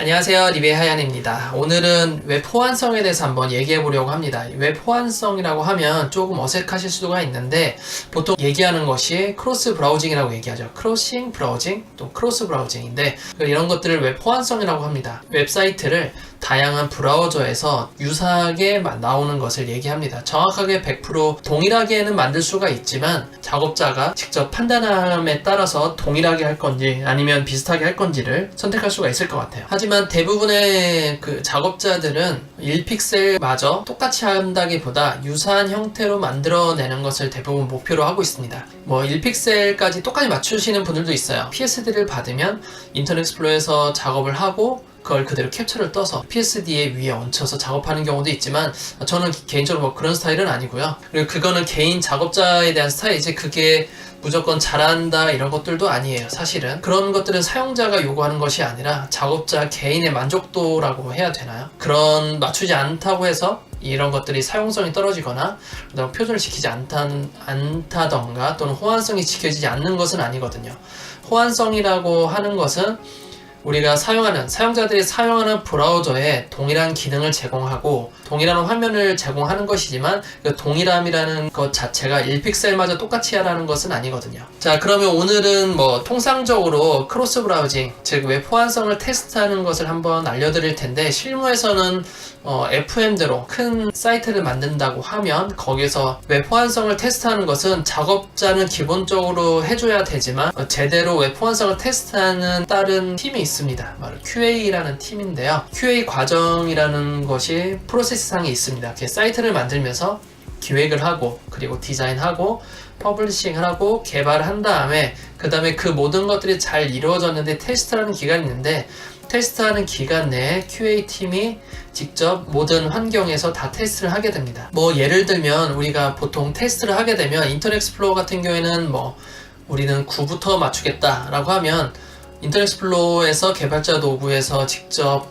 안녕하세요, 리베 하얀입니다. 오늘은 웹 호환성에 대해서 한번 얘기해 보려고 합니다. 웹 호환성이라고 하면 조금 어색하실 수가 있는데 보통 얘기하는 것이 크로스 브라우징이라고 얘기하죠. 크로싱 브라우징, 또 크로스 브라우징인데 이런 것들을 웹 호환성이라고 합니다. 웹사이트를 다양한 브라우저에서 유사하게 나오는 것을 얘기합니다. 정확하게 100% 동일하게는 만들 수가 있지만 작업자가 직접 판단함에 따라서 동일하게 할 건지 아니면 비슷하게 할 건지를 선택할 수가 있을 것 같아요. 하지만 대부분의 그 작업자들은 1픽셀마저 똑같이 한다기보다 유사한 형태로 만들어내는 것을 대부분 목표로 하고 있습니다. 1픽셀까지 똑같이 맞추시는 분들도 있어요. PSD를 받으면 인터넷 익스플로러에서 작업을 하고 그걸 그대로 캡처를 떠서 PSD 위에 얹혀서 작업하는 경우도 있지만 저는 개인적으로 그런 스타일은 아니고요. 그리고 그거는 개인 작업자에 대한 스타일이지 그게 무조건 잘한다 이런 것들도 아니에요. 사실은 그런 것들은 사용자가 요구하는 것이 아니라 작업자 개인의 만족도라고 해야 되나요? 그런 맞추지 않다고 해서 이런 것들이 사용성이 떨어지거나 표준을 지키지 않다던가 또는 호환성이 지켜지지 않는 것은 아니거든요. 호환성이라고 하는 것은 우리가 사용자들이 사용하는 브라우저에 동일한 기능을 제공하고 동일한 화면을 제공하는 것이지만 그 동일함이라는 것 자체가 1픽셀마저 똑같이 하라는 것은 아니거든요. 자, 그러면 오늘은 통상적으로 크로스 브라우징, 즉 웹 호환성을 테스트하는 것을 한번 알려드릴 텐데 실무에서는 FM대로 큰 사이트를 만든다고 하면 거기서 웹 호환성을 테스트하는 것은 작업자는 기본적으로 해줘야 되지만 제대로 웹 호환성을 테스트하는 다른 팀이 있습니다. 바로 QA라는 팀인데요. QA 과정이라는 것이 프로세스상에 있습니다. 사이트를 만들면서 기획을 하고 그리고 디자인하고 퍼블리싱을 하고 개발을 한 다음에 그 다음에 그 모든 것들이 잘 이루어졌는데 테스트라는 기간이 있는데 테스트하는 기간 내에 QA팀이 직접 모든 환경에서 다 테스트를 하게 됩니다. 예를 들면 우리가 보통 테스트를 하게 되면 인터넷 익스플로러 같은 경우에는 우리는 9부터 맞추겠다라고 하면 인터넷 익스플로러에서 개발자 도구에서 직접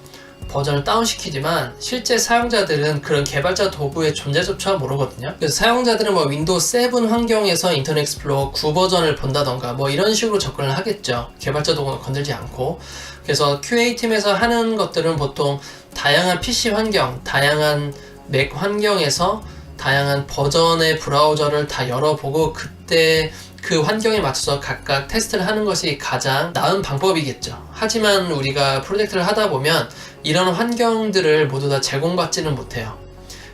버전을 다운시키지만 실제 사용자들은 그런 개발자 도구의 존재조차 모르거든요. 그래서 사용자들은 윈도우 7 환경에서 인터넷 익스플로러 9 버전을 본다던가 이런 식으로 접근을 하겠죠. 개발자 도구는 건들지 않고. 그래서 QA팀에서 하는 것들은 보통 다양한 PC 환경, 다양한 맥 환경에서 다양한 버전의 브라우저를 다 열어보고 그때 그 환경에 맞춰서 각각 테스트를 하는 것이 가장 나은 방법이겠죠. 하지만 우리가 프로젝트를 하다 보면 이런 환경들을 모두 다 제공받지는 못해요.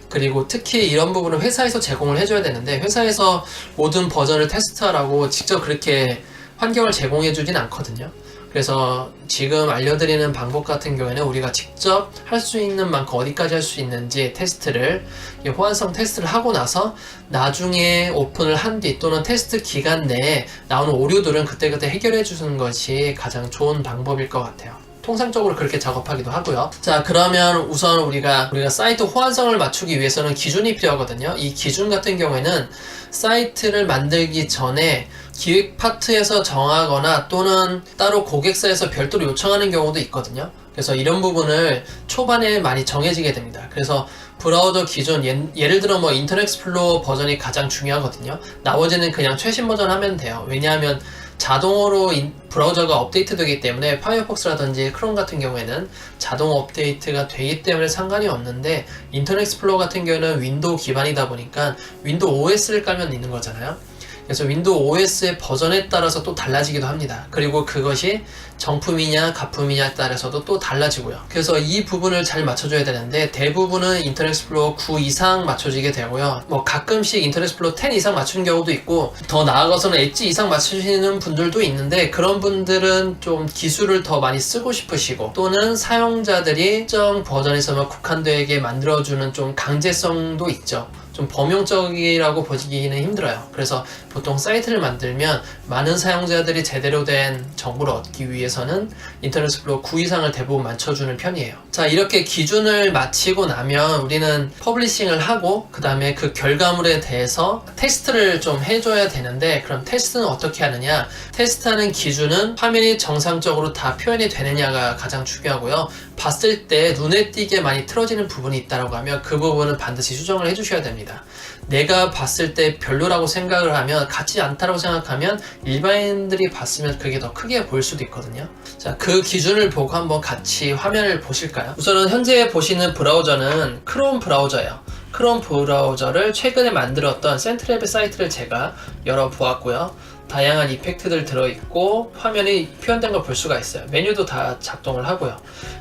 그리고 특히 이런 부분은 회사에서 제공을 해줘야 되는데 회사에서 모든 버전을 테스트하라고 직접 그렇게 환경을 제공해주진 않거든요. 그래서 지금 알려드리는 방법 같은 경우에는 우리가 직접 할 수 있는 만큼 어디까지 할 수 있는지 테스트를 호환성 테스트를 하고 나서 나중에 오픈을 한 뒤 또는 테스트 기간 내에 나오는 오류들은 그때그때 해결해 주는 것이 가장 좋은 방법일 것 같아요. 통상적으로 그렇게 작업하기도 하고요. 자, 그러면 우선 우리가 사이트 호환성을 맞추기 위해서는 기준이 필요하거든요. 이 기준 같은 경우에는 사이트를 만들기 전에 기획 파트에서 정하거나 또는 따로 고객사에서 별도로 요청하는 경우도 있거든요. 그래서 이런 부분을 초반에 많이 정해지게 됩니다. 그래서 브라우저 기준, 예를 들어 인터넷 익스플로러 버전이 가장 중요하거든요. 나머지는 그냥 최신 버전 하면 돼요. 왜냐하면 자동으로 브라우저가 업데이트 되기 때문에 파이어폭스라든지 크롬 같은 경우에는 자동 업데이트가 되기 때문에 상관이 없는데 인터넷 익스플로러 같은 경우에는 윈도우 기반이다 보니까 윈도우 OS를 깔면 있는 거잖아요. 그래서 윈도우 OS의 버전에 따라서 또 달라지기도 합니다. 그리고 그것이 정품이냐 가품이냐에 따라서도 또 달라지고요. 그래서 이 부분을 잘 맞춰줘야 되는데 대부분은 인터넷 익스플로러 9 이상 맞춰지게 되고요. 가끔씩 인터넷 익스플로러 10 이상 맞추는 경우도 있고 더 나아가서는 엣지 이상 맞추시는 분들도 있는데 그런 분들은 좀 기술을 더 많이 쓰고 싶으시고 또는 사용자들이 특정 버전에서만 국한되게 만들어주는 좀 강제성도 있죠. 좀 범용적이라고 보기는 힘들어요. 그래서 보통 사이트를 만들면 많은 사용자들이 제대로 된 정보를 얻기 위해서는 인터넷 익스플로러 9 이상을 대부분 맞춰주는 편이에요. 자, 이렇게 기준을 마치고 나면 우리는 퍼블리싱을 하고 그 다음에 그 결과물에 대해서 테스트를 좀 해줘야 되는데 그럼 테스트는 어떻게 하느냐? 테스트하는 기준은 화면이 정상적으로 다 표현이 되느냐가 가장 중요하고요. 봤을 때 눈에 띄게 많이 틀어지는 부분이 있다고 하면 그 부분은 반드시 수정을 해주셔야 됩니다. 있습니다. 내가 봤을 때 별로라고 생각을 하면, 같지 않다고 생각하면 일반인들이 봤으면 그게 더 크게 보일 수도 있거든요. 자, 그 기준을 보고 한번 같이 화면을 보실까요? 우선은 현재 보시는 브라우저는 크롬 브라우저예요. 크롬 브라우저를 최근에 만들었던 센트랩의 사이트를 제가 열어보았고요. 다양한 이펙트들 들어있고 화면이 표현된 걸 볼 수가 있어요. 메뉴도 다 작동을 하고요.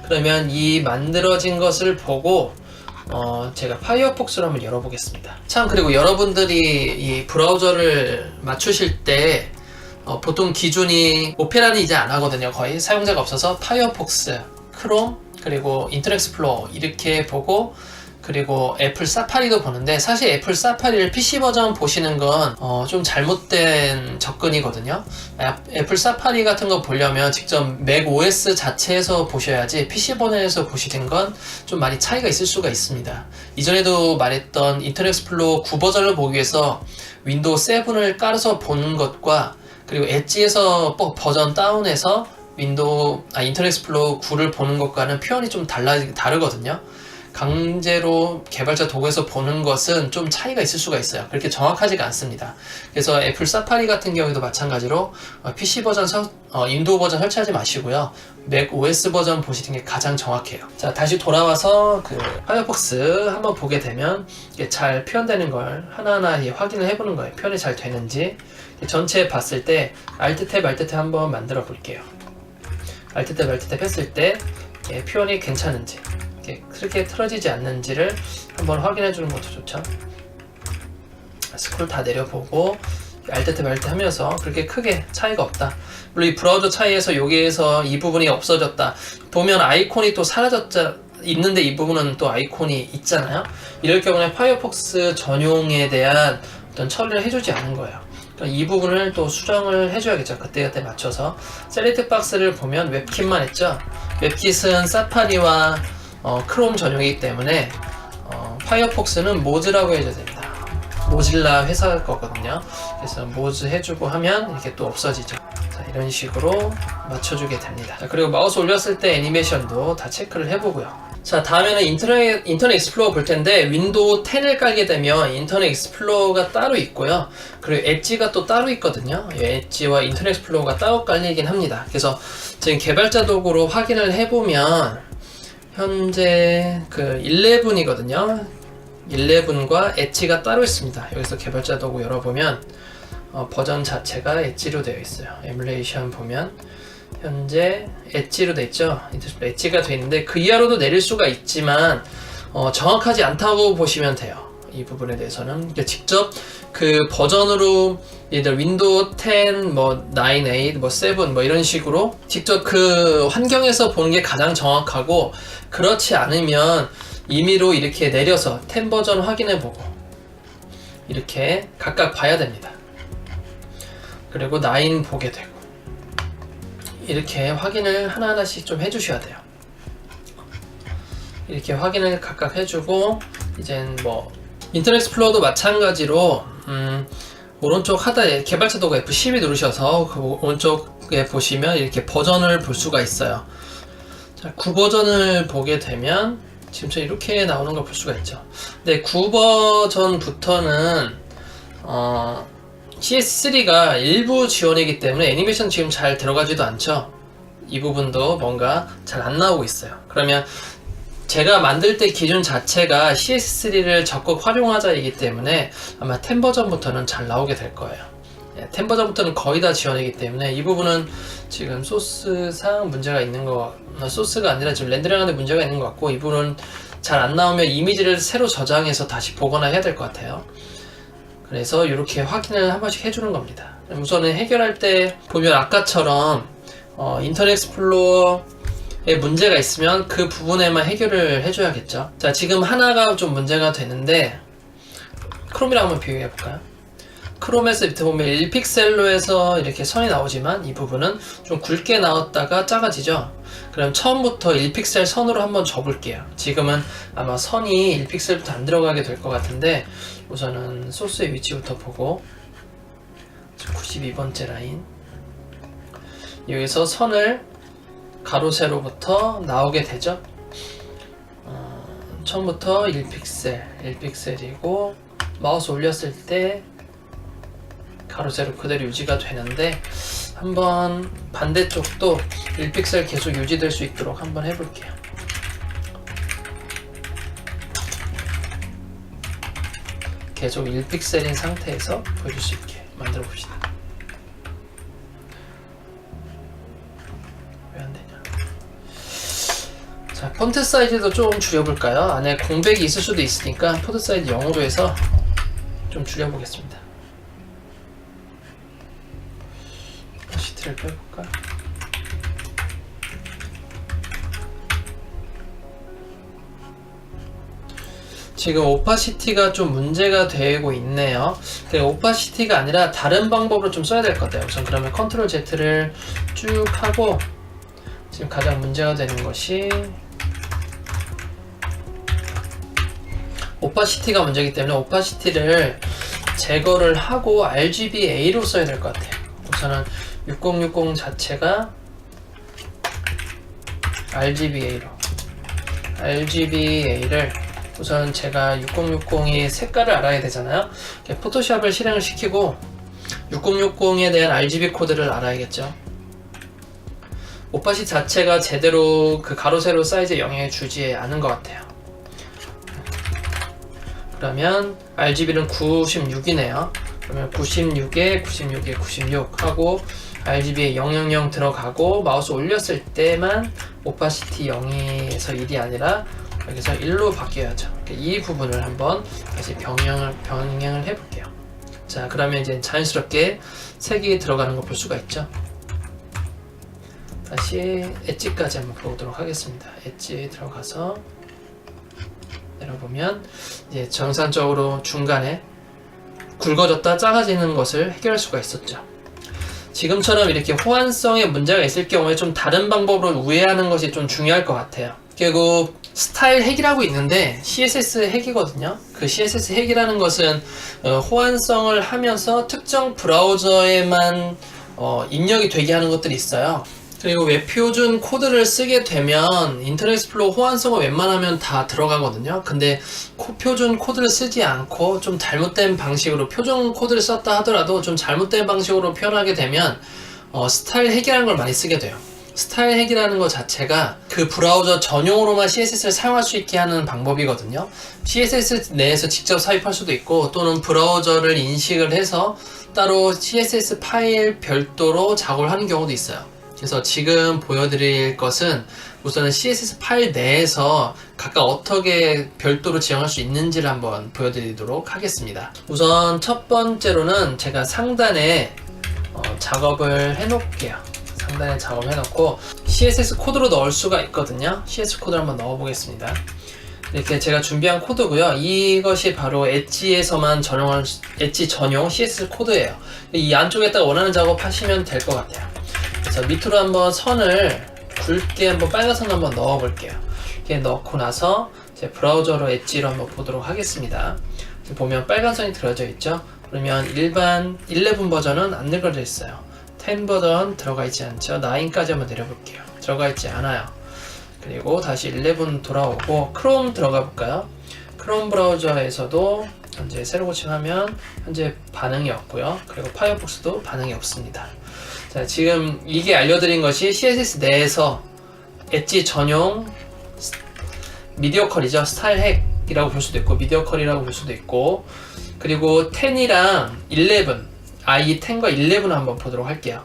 그러면 이 만들어진 것을 보고 제가 파이어폭스를 한번 열어보겠습니다. 참, 그리고 여러분들이 이 브라우저를 맞추실 때 보통 기준이 오페라는 이제 안 하거든요. 거의 사용자가 없어서 파이어폭스, 크롬, 그리고 인터넷 익스플로러 이렇게 보고, 그리고 애플 사파리도 보는데, 사실 애플 사파리를 PC 버전 보시는 건 좀 잘못된 접근이거든요. 애플 사파리 같은 거 보려면 직접 맥 OS 자체에서 보셔야지, PC 버전에서 보시는 건 좀 많이 차이가 있을 수가 있습니다. 이전에도 말했던 인터넷 익스플로러 9 버전을 보기 위해서 윈도우 7을 깔아서 보는 것과, 그리고 엣지에서 버전 다운해서 인터넷 익스플로러 9를 보는 것과는 표현이 좀 다르거든요. 강제로 개발자 도구에서 보는 것은 좀 차이가 있을 수가 있어요. 그렇게 정확하지가 않습니다. 그래서 애플 사파리 같은 경우에도 마찬가지로 PC 버전, 윈도우 버전 설치하지 마시고요. 맥 OS 버전 보시는 게 가장 정확해요. 자, 다시 돌아와서 그 파이어폭스 한번 보게 되면 이게 잘 표현되는 걸 하나하나 확인을 해보는 거예요. 표현이 잘 되는지. 전체 봤을 때 Alt 탭 한번 만들어 볼게요. Alt 탭 했을 때 표현이 괜찮은지, 그렇게 틀어지지 않는지를 한번 확인해 주는 것도 좋죠. 스크롤 다 내려보고 Alt 탭 하면서 그렇게 크게 차이가 없다. 물론 이 브라우저 차이에서 여기에서 이 부분이 없어졌다. 보면 아이콘이 또 있는데 이 부분은 또 아이콘이 있잖아요. 이럴 경우에 파이어폭스 전용에 대한 어떤 처리를 해주지 않은 거예요. 그러니까 이 부분을 또 수정을 해줘야겠죠. 그때그때 맞춰서. 셀렉트 박스를 보면 웹킷만 했죠. 웹킷은 사파리와 크롬 전용이기 때문에 파이어폭스는 모즈라고 해줘야 됩니다. 모질라 회사 거거든요. 그래서 모즈 해주고 하면 이렇게 또 없어지죠. 자, 이런 식으로 맞춰주게 됩니다. 자, 그리고 마우스 올렸을 때 애니메이션도 다 체크를 해보고요. 자, 다음에는 인터넷 익스플로러 볼 텐데, 윈도우 10을 깔게 되면 인터넷 익스플로러가 따로 있고요. 그리고 엣지가 또 따로 있거든요. 엣지와 인터넷 익스플로러가 따로 깔리긴 합니다. 그래서 지금 개발자 도구로 확인을 해보면 현재 그 11이거든요. 11과 엣지가 따로 있습니다. 여기서 개발자 도구 열어보면 버전 자체가 엣지로 되어 있어요. 에뮬레이션 보면 현재 엣지로 되어 있죠. 엣지가 되어 있는데 그 이하로도 내릴 수가 있지만 정확하지 않다고 보시면 돼요. 이 부분에 대해서는. 그러니까 직접 그 버전으로 예를 윈도우 10, 9, 8, 7 이런 식으로 직접 그 환경에서 보는 게 가장 정확하고, 그렇지 않으면 임의로 이렇게 내려서 10 버전 확인해보고 이렇게 각각 봐야 됩니다. 그리고 9 보게 되고 이렇게 확인을 하나하나씩 좀 해주셔야 돼요. 이렇게 확인을 각각 해주고, 이젠 인터넷 익스플로러도 마찬가지로 오른쪽 하단에 개발자 도구 F12 누르셔서 그 오른쪽에 보시면 이렇게 버전을 볼 수가 있어요. 자, 9 버전을 보게 되면 지금 이렇게 나오는 걸 볼 수가 있죠. 근데 9 버전부터는 CS3가 일부 지원이기 때문에 애니메이션 지금 잘 들어가지도 않죠. 이 부분도 뭔가 잘 안 나오고 있어요. 그러면 제가 만들 때 기준 자체가 CS3를 적극 활용하자이기 때문에 아마 10 버전부터는 잘 나오게 될 거예요. 10 버전부터는 거의 다 지원이기 때문에 이 부분은 지금 소스상 문제가 있는 소스가 아니라 지금 렌더링하는데 문제가 있는 것 같고, 이 부분은 잘 안 나오면 이미지를 새로 저장해서 다시 보거나 해야 될 것 같아요. 그래서 이렇게 확인을 한 번씩 해주는 겁니다. 우선은 해결할 때 보면 아까처럼 인터넷 익스플로러에 문제가 있으면 그 부분에만 해결을 해줘야겠죠. 자, 지금 하나가 좀 문제가 되는데, 크롬이랑 한번 비교해 볼까요? 크롬에서 밑에 보면 1픽셀로 해서 이렇게 선이 나오지만 이 부분은 좀 굵게 나왔다가 작아지죠. 그럼 처음부터 1픽셀 선으로 한번 접을게요. 지금은 아마 선이 1픽셀부터 안 들어가게 될 것 같은데, 우선은 소스의 위치부터 보고 92번째 라인, 여기서 선을 가로 세로부터 나오게 되죠. 처음부터 1픽셀이고 마우스 올렸을 때 가로 세로 그대로 유지가 되는데 한번 반대쪽도 1픽셀 계속 유지될 수 있도록 한번 해볼게요. 계속 1픽셀인 상태에서 보여줄 수 있게 만들어 봅시다. 왜 안 되냐? 자, 폰트 사이즈도 좀 줄여볼까요? 안에 공백이 있을 수도 있으니까 폰트 사이즈 0으로 해서 좀 줄여보겠습니다. 시트를 빼볼까? 지금 오파시티가 좀 문제가 되고 있네요. 오파시티가 아니라 다른 방법으로 좀 써야 될 것 같아요. 우선 그러면 컨트롤 Z를 쭉 하고 지금 가장 문제가 되는 것이 오파시티가 문제이기 때문에 오파시티를 제거를 하고 RGBA로 써야 될 것 같아요. 우선은 6060 자체가 RGBA를 우선 제가 6060이 색깔을 알아야 되잖아요. 포토샵을 실행을 시키고 6060에 대한 RGB 코드를 알아야겠죠. 오파시티 자체가 제대로 그 가로 세로 사이즈에 영향을 주지 않은 것 같아요. 그러면 RGB는 96이네요. 그러면 96에 96에 96 하고 RGB에 000 들어가고 마우스 올렸을 때만 오파시티 0에서 1이 아니라 여기서 1로 바뀌어야죠. 이 부분을 한번 다시 병행을 해볼게요. 자, 그러면 이제 자연스럽게 색이 들어가는 거 볼 수가 있죠. 다시 엣지까지 한번 보도록 하겠습니다. 엣지 들어가서 내려보면 이제 정상적으로 중간에 굵어졌다 작아지는 것을 해결할 수가 있었죠. 지금처럼 이렇게 호환성에 문제가 있을 경우에 좀 다른 방법으로 우회하는 것이 좀 중요할 것 같아요. 결국 스타일 핵이라고 있는데 CSS 핵이거든요. 그 CSS 핵이라는 것은 호환성을 하면서 특정 브라우저에만 입력이 되게 하는 것들이 있어요. 그리고 웹 표준 코드를 쓰게 되면 인터넷 익스플로러 호환성은 웬만하면 다 들어가거든요. 근데 표준 코드를 쓰지 않고 좀 잘못된 방식으로 표준 코드를 썼다 하더라도 좀 잘못된 방식으로 표현하게 되면 스타일 핵이라는 걸 많이 쓰게 돼요. 스타일 핵이라는 것 자체가 그 브라우저 전용으로만 CSS를 사용할 수 있게 하는 방법이거든요. CSS 내에서 직접 삽입할 수도 있고 또는 브라우저를 인식을 해서 따로 CSS 파일 별도로 작업을 하는 경우도 있어요. 그래서 지금 보여드릴 것은 우선은 CSS 파일 내에서 각각 어떻게 별도로 지정할 수 있는지를 한번 보여드리도록 하겠습니다. 우선 첫 번째로는 제가 상단에 작업을 해놓을게요. 상단에 작업해놓고 CSS 코드로 넣을 수가 있거든요. CSS 코드를 한번 넣어보겠습니다. 이렇게 제가 준비한 코드고요. 이것이 바로 엣지에서만 엣지 전용 CSS 코드예요. 이 안쪽에다가 원하는 작업 하시면 될 것 같아요. 그래서 밑으로 한번 선을 굵게 한번 빨간 선 한번 넣어 볼게요. 이렇게 넣고 나서 제 브라우저로 엣지로 한번 보도록 하겠습니다. 보면 빨간 선이 들어져 있죠. 그러면 일반 11 버전은 안 들어져 있어요. 10 버전 들어가 있지 않죠. 9까지 한번 내려볼게요. 들어가 있지 않아요. 그리고 다시 11 돌아오고 크롬 들어가 볼까요? 크롬 브라우저에서도 현재 새로 고침하면 현재 반응이 없고요. 그리고 파이어폭스도 반응이 없습니다. 자, 지금 이게 알려드린 것이 CSS 내에서 엣지 전용 미디어 컬이죠. 스타일 핵이라고 볼 수도 있고 미디어 컬이라고 볼 수도 있고 그리고 10이랑 11 i10과 11을 한번 보도록 할게요.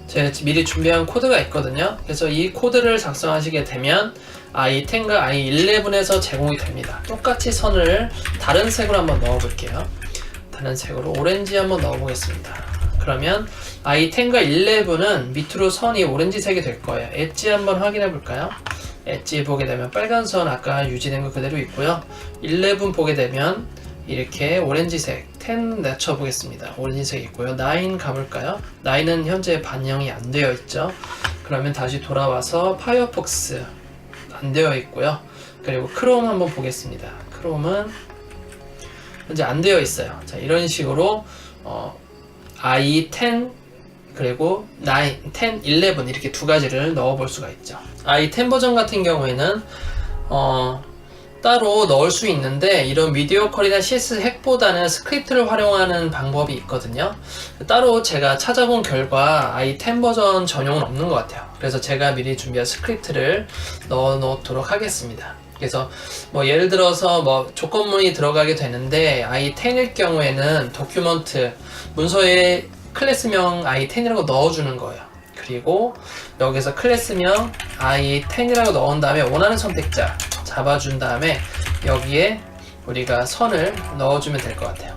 제가 미리 준비한 코드가 있거든요. 그래서 이 코드를 작성하시게 되면 i10과 i11에서 제공이 됩니다. 똑같이 선을 다른 색으로 한번 넣어 볼게요. 다른 색으로 오렌지 한번 넣어 보겠습니다. 그러면 i10과 11은 밑으로 선이 오렌지색이 될 거예요. 엣지 한번 확인해 볼까요? 엣지 보게 되면 빨간 선 아까 유지된 거 그대로 있고요. 11 보게 되면 이렇게 오렌지색 10 낮춰 보겠습니다. 오렌지색 있고요. 9 가볼까요? 9은 현재 반영이 안 되어 있죠. 그러면 다시 돌아와서 파이어폭스 안 되어 있고요. 그리고 크롬 한번 보겠습니다. 크롬은 현재 안 되어 있어요. 자, 이런 식으로 i10 그리고 9, 10, 11 이렇게 두 가지를 넣어 볼 수가 있죠. i10 버전 같은 경우에는 따로 넣을 수 있는데 이런 비디오 컬이나 CS 핵보다는 스크립트를 활용하는 방법이 있거든요. 따로 제가 찾아본 결과 i10 버전 전용은 없는 것 같아요. 그래서 제가 미리 준비한 스크립트를 넣어 놓도록 하겠습니다. 그래서 뭐 예를 들어서 뭐 조건문이 들어가게 되는데 i10일 경우에는 도큐먼트 문서에 클래스명 i10이라고 넣어주는 거예요. 그리고 여기서 클래스명 i10이라고 넣은 다음에 원하는 선택자 잡아준 다음에 여기에 우리가 선을 넣어주면 될 것 같아요.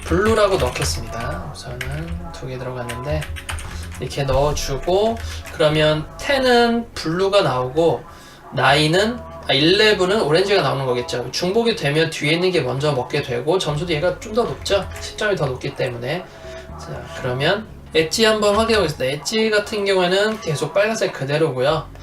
블루라고 넣겠습니다. 우선은 2개 들어갔는데 이렇게 넣어주고, 그러면 10은 블루가 나오고 11은 오렌지가 나오는 거겠죠. 중복이 되면 뒤에 있는 게 먼저 먹게 되고 점수도 얘가 좀 더 높죠. 10점이 더 높기 때문에. 자, 그러면 엣지 한번 확인해 보겠습니다. 엣지 같은 경우에는 계속 빨간색 그대로고요.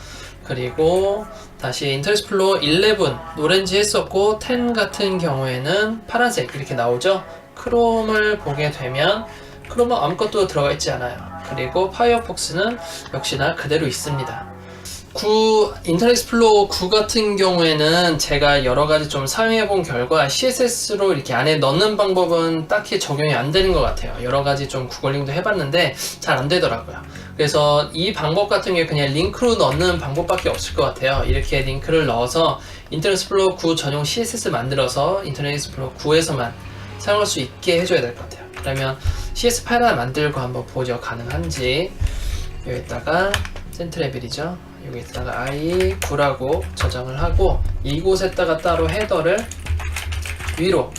그리고 다시 인터랙스플로어 11 오렌지 했었고 10 같은 경우에는 파란색 이렇게 나오죠. 크롬을 보게 되면 크롬은 아무것도 들어가 있지 않아요. 그리고 파이어폭스는 역시나 그대로 있습니다. 인터넷 익스플로러 9 같은 경우에는 제가 여러가지 좀 사용해 본 결과 CSS로 이렇게 안에 넣는 방법은 딱히 적용이 안 되는 것 같아요. 여러가지 좀 구글링도 해봤는데 잘 안 되더라고요. 그래서 이 방법 같은 경우에 그냥 링크로 넣는 방법밖에 없을 것 같아요. 이렇게 링크를 넣어서 인터넷 익스플로러 9 전용 CSS 만들어서 인터넷 익스플로러 9에서만 사용할 수 있게 해줘야 될 것 같아요. 그러면 CS 파일 하나 만들고 한번 보죠. 가능한지. 여기다가 센트레빌이죠. 여기다가 i9라고 저장을 하고 이곳에다가 따로 헤더를 위로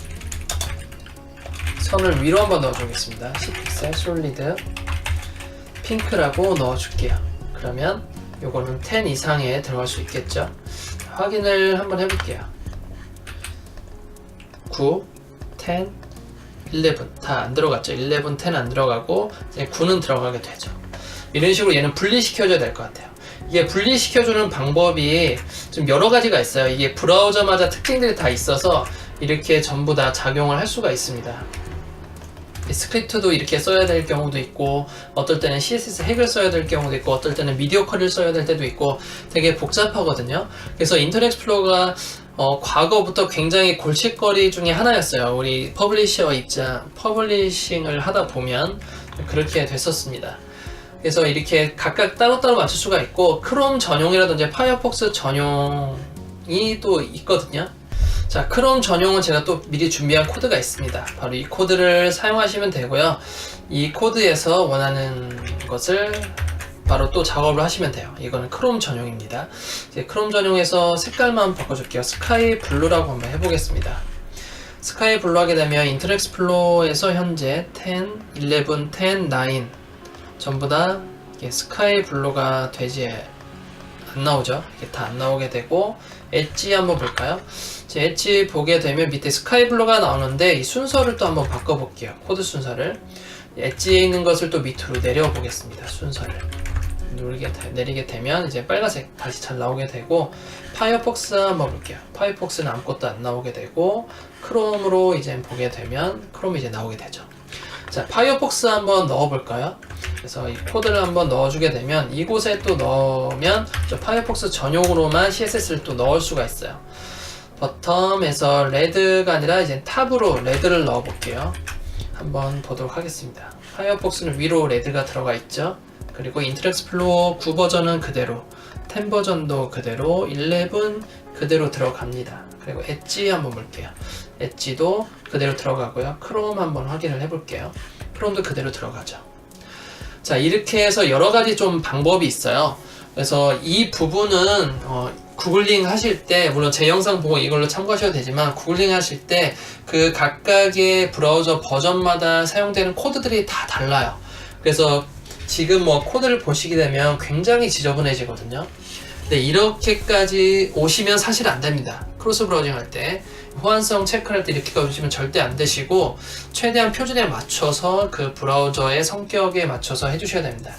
선을 위로 한번 넣어주겠습니다. 10픽셀 솔리드 핑크라고 넣어줄게요. 그러면 요거는 10 이상에 들어갈 수 있겠죠. 확인을 한번 해볼게요. 9, 10, 11 다 안 들어갔죠. 11, 10 안 들어가고 이제 9는 들어가게 되죠. 이런 식으로 얘는 분리시켜줘야 될 것 같아요. 이게 분리시켜주는 방법이 좀 여러 가지가 있어요. 이게 브라우저마다 특징들이 다 있어서 이렇게 전부 다 작용을 할 수가 있습니다. 스크립트도 이렇게 써야 될 경우도 있고, 어떨 때는 CSS 핵을 써야 될 경우도 있고, 어떨 때는 미디어 컬을 써야 될 때도 있고, 되게 복잡하거든요. 그래서 인터넷 익스플로러가 과거부터 굉장히 골칫거리 중에 하나였어요. 우리 퍼블리싱을 하다 보면 그렇게 됐었습니다. 그래서 이렇게 각각 따로따로 맞출 수가 있고, 크롬 전용이라든지 파이어폭스 전용이 또 있거든요. 자, 크롬 전용은 제가 또 미리 준비한 코드가 있습니다. 바로 이 코드를 사용하시면 되고요. 이 코드에서 원하는 것을 바로 또 작업을 하시면 돼요. 이거는 크롬 전용입니다. 이제 크롬 전용에서 색깔만 바꿔줄게요. 스카이 블루라고 한번 해보겠습니다. 스카이 블루 하게 되면 인터넷 익스플로러에서 현재 10, 11, 10, 9 전부 다 이게 스카이 블루가 되지 안 나오죠. 이게 다 안 나오게 되고, 엣지 한번 볼까요? 엣지 보게 되면 밑에 스카이 블루가 나오는데 이 순서를 또 한번 바꿔볼게요. 코드 순서를. 엣지에 있는 것을 또 밑으로 내려보겠습니다. 순서를 내리게 되면 이제 빨간색 다시 잘 나오게 되고, 파이어폭스 한번 볼게요. 파이어폭스는 아무것도 안 나오게 되고, 크롬으로 이제 보게 되면 크롬이 이제 나오게 되죠. 자, 파이어폭스 한번 넣어볼까요? 그래서 이 코드를 한번 넣어주게 되면 이곳에 또 넣으면 저 파이어폭스 전용으로만 CSS를 또 넣을 수가 있어요. 버텀에서 레드가 아니라 이제 탑으로 레드를 넣어 볼게요. 한번 보도록 하겠습니다. 파이어폭스는 위로 레드가 들어가 있죠. 그리고 인터넷 익스플로러 9 버전은 그대로, 10 버전도 그대로, 11 그대로 들어갑니다. 그리고 엣지 한번 볼게요. 엣지도 그대로 들어가고요. 크롬 한번 확인을 해볼게요. 크롬도 그대로 들어가죠. 자, 이렇게 해서 여러 가지 좀 방법이 있어요. 그래서 이 부분은 구글링 하실 때, 물론 제 영상 보고 이걸로 참고하셔도 되지만, 구글링 하실 때 그 각각의 브라우저 버전마다 사용되는 코드들이 다 달라요. 그래서 지금 뭐 코드를 보시게 되면 굉장히 지저분해지거든요. 근데 이렇게까지 오시면 사실 안 됩니다. 크로스 브라우징 할 때 호환성 체크할 때 이렇게까지 오시면 절대 안 되시고, 최대한 표준에 맞춰서 그 브라우저의 성격에 맞춰서 해주셔야 됩니다.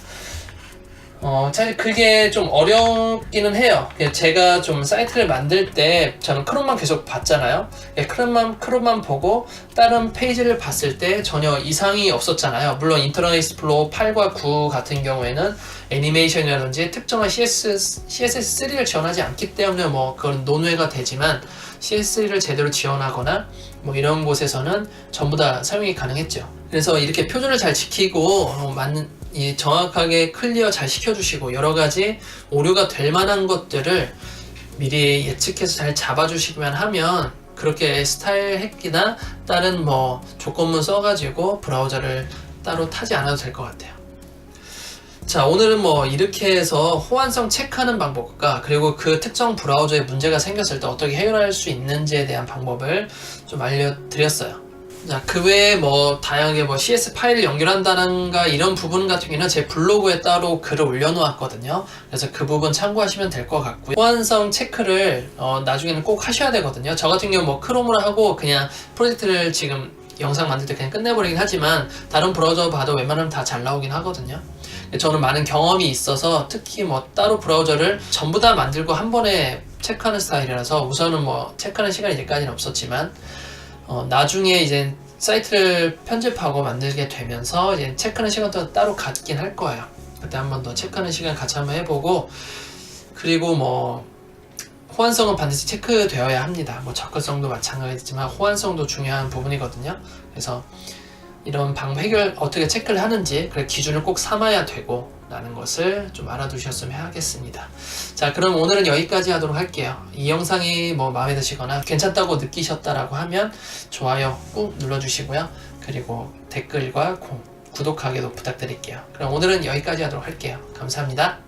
사실 그게 좀 어렵기는 해요. 제가 좀 사이트를 만들 때 저는 크롬만 계속 봤잖아요. 크롬만 보고 다른 페이지를 봤을 때 전혀 이상이 없었잖아요. 물론 인터넷 익스플로러 8과 9 같은 경우에는 애니메이션이라든지 특정한 CSS3를 지원하지 않기 때문에 뭐 그건 논외가 되지만 CSS를 제대로 지원하거나 뭐 이런 곳에서는 전부 다 사용이 가능했죠. 그래서 이렇게 표준을 잘 지키고 정확하게 클리어 잘 시켜주시고 여러가지 오류가 될 만한 것들을 미리 예측해서 잘 잡아주시기만 하면 그렇게 스타일 핵이나 다른 뭐 조건문 써가지고 브라우저를 따로 타지 않아도 될 것 같아요. 자, 오늘은 뭐 이렇게 해서 호환성 체크하는 방법과 그리고 그 특정 브라우저에 문제가 생겼을 때 어떻게 해결할 수 있는지에 대한 방법을 좀 알려드렸어요. 자, 그 외에 뭐 다양하게 뭐 CS 파일을 연결한다는가 이런 부분 같은 경우는 제 블로그에 따로 글을 올려놓았거든요. 그래서 그 부분 참고하시면 될 것 같고요. 호환성 체크를 나중에는 꼭 하셔야 되거든요. 저 같은 경우 뭐 크롬으로 하고 그냥 프로젝트를 지금 영상 만들 때 그냥 끝내버리긴 하지만 다른 브라우저 봐도 웬만하면 다 잘 나오긴 하거든요. 저는 많은 경험이 있어서 특히 뭐 따로 브라우저를 전부 다 만들고 한 번에 체크하는 스타일이라서 우선은 뭐 체크하는 시간이 이제까지는 없었지만 나중에 이제 사이트를 편집하고 만들게 되면서 이제 체크하는 시간도 따로 갖긴 할 거예요. 그때 한 번 더 체크하는 시간 같이 한번 해보고 그리고 뭐 호환성은 반드시 체크되어야 합니다. 뭐 접근성도 마찬가지지만 호환성도 중요한 부분이거든요. 그래서 이런 방법 해결 어떻게 체크를 하는지 그 기준을 꼭 삼아야 되고 라는 것을 좀 알아두셨으면 하겠습니다. 자, 그럼 오늘은 여기까지 하도록 할게요. 이 영상이 뭐 마음에 드시거나 괜찮다고 느끼셨다라고 하면 좋아요 꾹 눌러주시고요. 그리고 댓글과 구독하기도 부탁드릴게요. 그럼 오늘은 여기까지 하도록 할게요. 감사합니다.